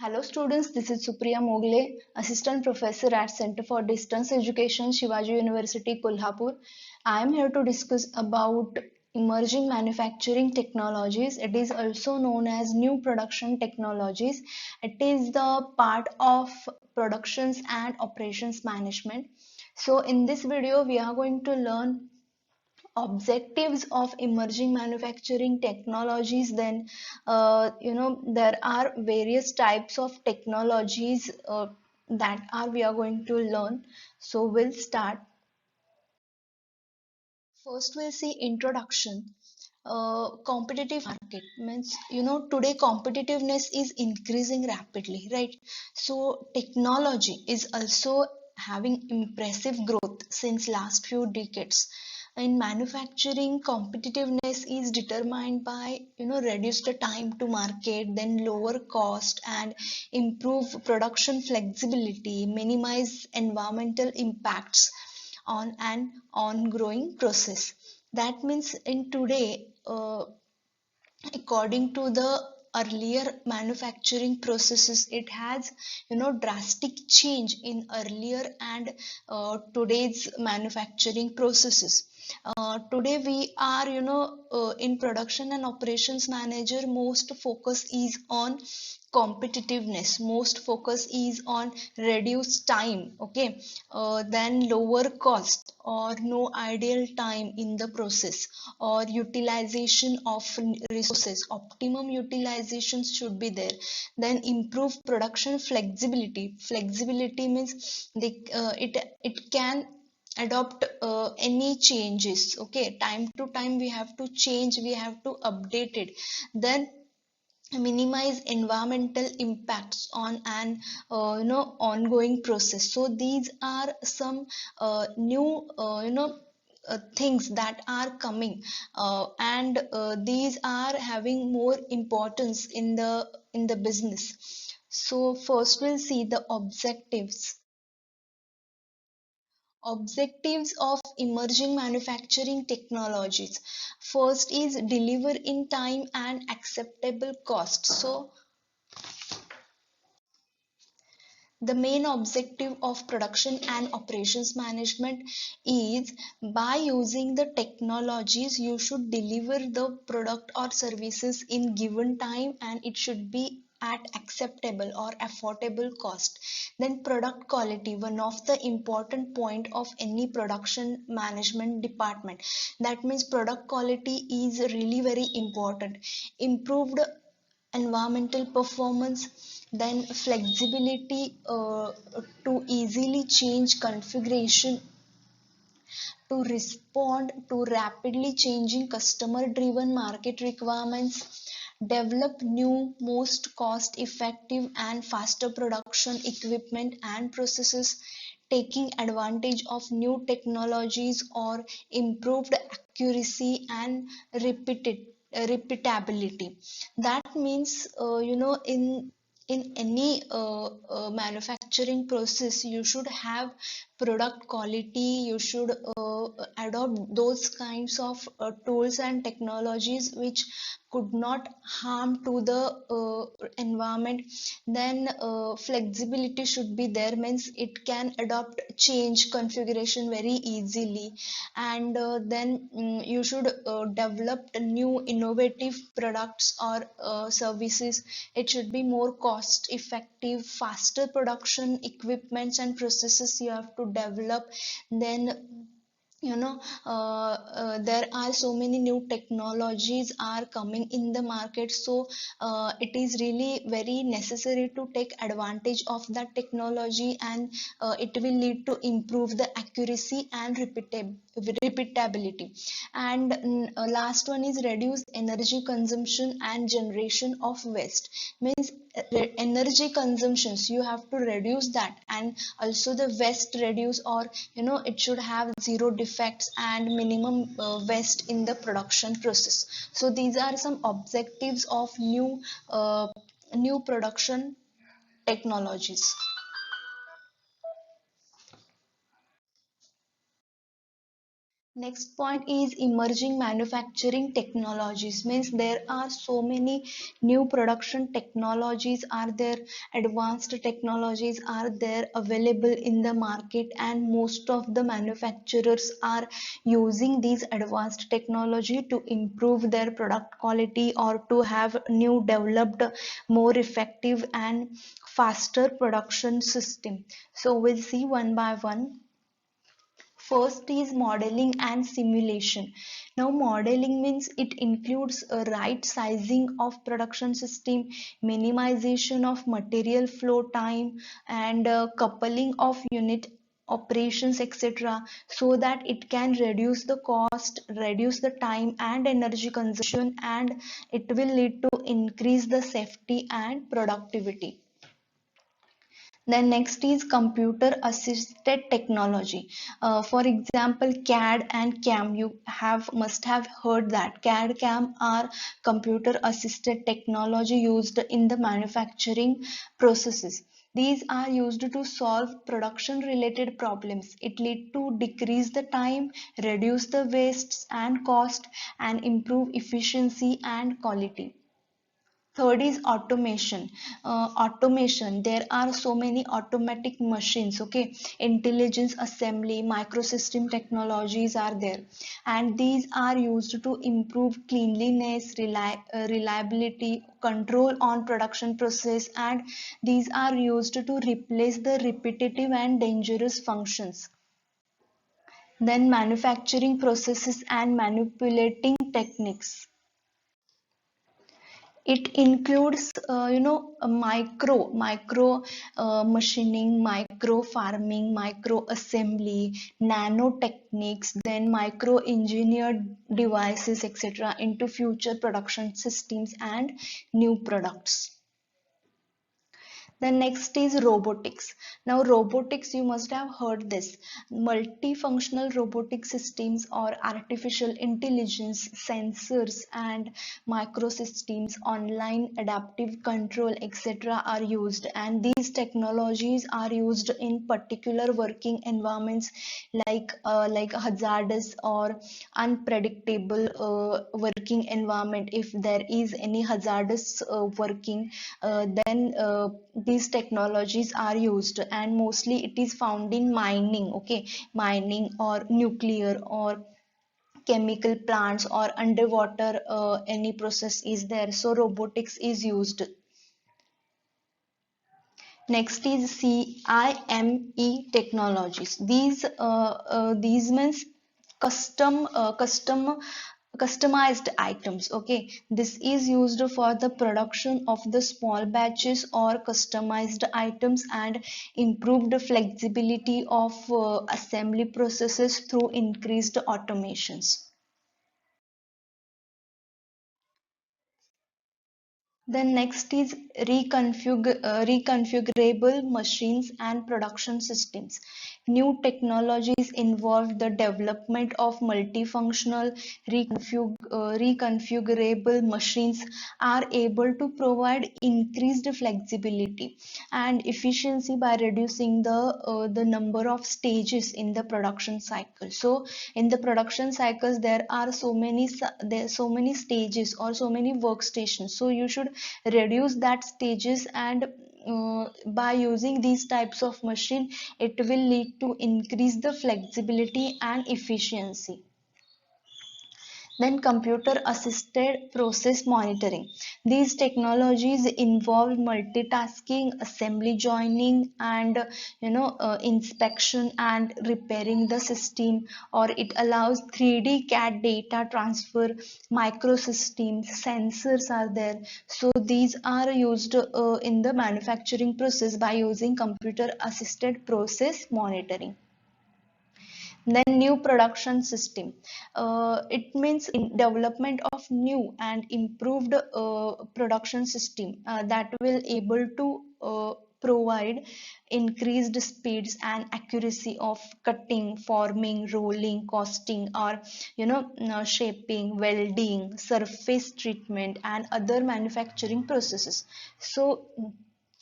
Hello students, this is Supriya Mogle, Assistant Professor at Center for Distance Education, Shivaji University, Kolhapur. I am here to discuss about emerging manufacturing technologies. It is also known as new production technologies. It is the part of productions and operations management. So in this video, we are going to learn objectives of emerging manufacturing technologies. Then there are various types of technologies that are we are going to learn. So we'll start. First we'll see introduction. Competitive market means, today competitiveness is increasing rapidly, right? So technology is also having impressive growth since last few decades. In manufacturing, competitiveness is determined by, reduce the time to market, then lower cost and improve production flexibility, minimize environmental impacts on an ongoing process. That means in today, according to the earlier manufacturing processes, it has drastic change in earlier and today's manufacturing processes. Today we are in production and operations manager, most focus is on competitiveness, most focus is on reduced time, okay, then lower cost or no ideal time in the process, or utilization of resources, optimum utilization should be there. Then improve production flexibility. Flexibility means it can adopt any changes, okay, time to time we have to change, we have to update it. Then minimize environmental impacts on an ongoing process. So these are some new things that are coming, and these are having more importance in the business. So first we'll see the objectives of emerging manufacturing technologies. First is deliver in time and acceptable cost. So the main objective of production and operations management is, by using the technologies, you should deliver the product or services in given time, and it should be at acceptable or affordable cost. Then product quality, one of the important point of any production management department. That means product quality is really very important. Improved environmental performance, then flexibility to easily change configuration to respond to rapidly changing customer driven market requirements, develop new most cost effective and faster production equipment and processes, taking advantage of new technologies or improved accuracy and repeatability. That means, in any manufacturing process, you should have product quality, you should adopt those kinds of tools and technologies which could not harm to the environment. Then flexibility should be there, means it can adopt change configuration very easily. And then you should develop new innovative products or services. It should be more cost effective, faster production equipments and processes you have to develop. Then there are so many new technologies are coming in the market. So it is really very necessary to take advantage of that technology, and it will lead to improve the accuracy and repeatability. And last one is reduce energy consumption and generation of waste. Means energy consumptions you have to reduce that, and also the waste reduce, or it should have zero defects and minimum waste in the production process. So these are some objectives of new production technologies. Next point is emerging manufacturing technologies. Means there are so many new production technologies are there, advanced technologies are there available in the market, and most of the manufacturers are using these advanced technology to improve their product quality or to have new developed more effective and faster production system. So we'll see one by one. First is modeling and simulation. Now modeling means it includes a right sizing of production system, minimization of material flow time, and coupling of unit operations, etc., so that it can reduce the cost, reduce the time and energy consumption, and it will lead to increase the safety and productivity. Then next is computer assisted technology. For example, CAD and CAM. You have must have heard that CAD CAM are computer assisted technology used in the manufacturing processes. These are used to solve production related problems. It lead to decrease the time, reduce the wastes and cost, and improve efficiency and quality. Third is automation. Automation, there are so many automatic machines, okay, intelligence assembly, microsystem technologies are there, and these are used to improve cleanliness, reliability, control on production process, and these are used to replace the repetitive and dangerous functions. Then manufacturing processes and manipulating techniques. It includes a micro machining, micro farming, micro assembly, nanotechniques, then micro engineered devices, etc., into future production systems and new products. The next is robotics. Now robotics, you must have heard this. Multifunctional robotic systems or artificial intelligence, sensors and microsystems, online adaptive control, etc. are used, and these technologies are used in particular working environments like hazardous or unpredictable working environment. If there is any hazardous working, then these technologies are used, and mostly it is found in mining, okay, mining or nuclear or chemical plants or underwater, any process is there, so robotics is used. Next is CIME technologies. These means customized items. Okay, this is used for the production of the small batches or customized items and improved flexibility of assembly processes through increased automations. Then next is reconfigurable machines and production systems. New technologies involve the development of multifunctional reconfigurable machines are able to provide increased flexibility and efficiency by reducing the number of stages in the production cycle. So in the production cycles there are so many stages or so many workstations, so you should reduce that stages, and by using these types of machine it will lead to increase the flexibility and efficiency. Then computer assisted process monitoring. These technologies involve multitasking, assembly joining, and inspection and repairing the system, or it allows 3D CAD data transfer, microsystems, sensors are there. So these are used in the manufacturing process by using computer assisted process monitoring. Then new production system, it means in development of new and improved production system that will able to provide increased speeds and accuracy of cutting, forming, rolling, casting, or shaping, welding, surface treatment and other manufacturing processes. So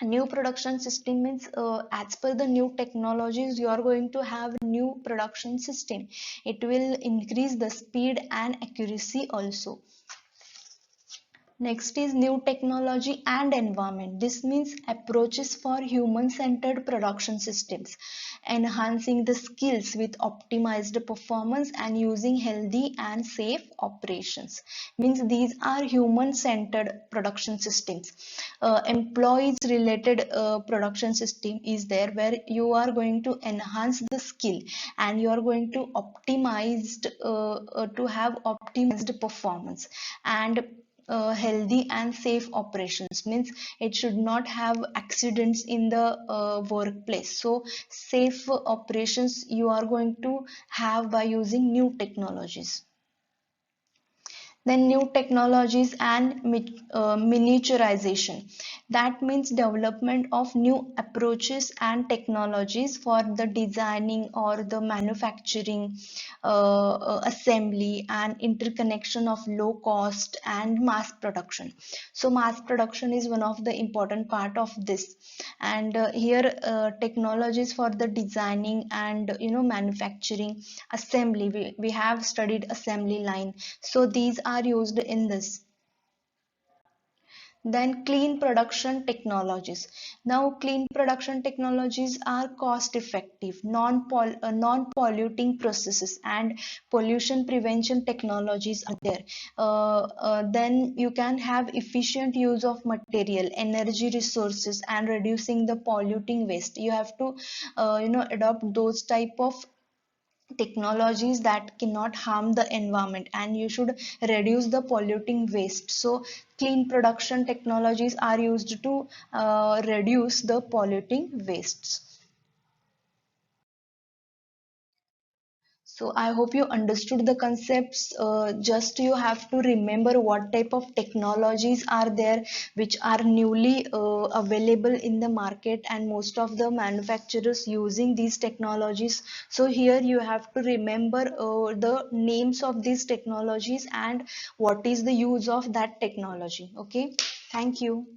new production system means as per the new technologies you are going to have new new production system. It will increase the speed and accuracy also. Next is new technology and environment. This means approaches for human-centered production systems, enhancing the skills with optimized performance and using healthy and safe operations. Means these are human-centered production systems. Employees related production system is there, where you are going to enhance the skill and you are going to to have optimized performance and healthy and safe operations. Means it should not have accidents in the workplace. So safe operations you are going to have by using new technologies. Then new technologies and miniaturization. That means development of new approaches and technologies for the designing or the manufacturing, assembly and interconnection of low cost and mass production. So mass production is one of the important part of this, and here technologies for the designing and manufacturing, assembly, we have studied assembly line, so these are used in this. Then clean production technologies. Now clean production technologies are cost effective, non-polluting processes and pollution prevention technologies are there. Then you can have efficient use of material, energy resources and reducing the polluting waste. You have to adopt those type of technologies that cannot harm the environment, and you should reduce the polluting waste. So clean production technologies are used to reduce the polluting wastes. So I hope you understood the concepts. Just you have to remember what type of technologies are there which are newly available in the market, and most of the manufacturers using these technologies. So here you have to remember the names of these technologies and what is the use of that technology. Okay, thank you.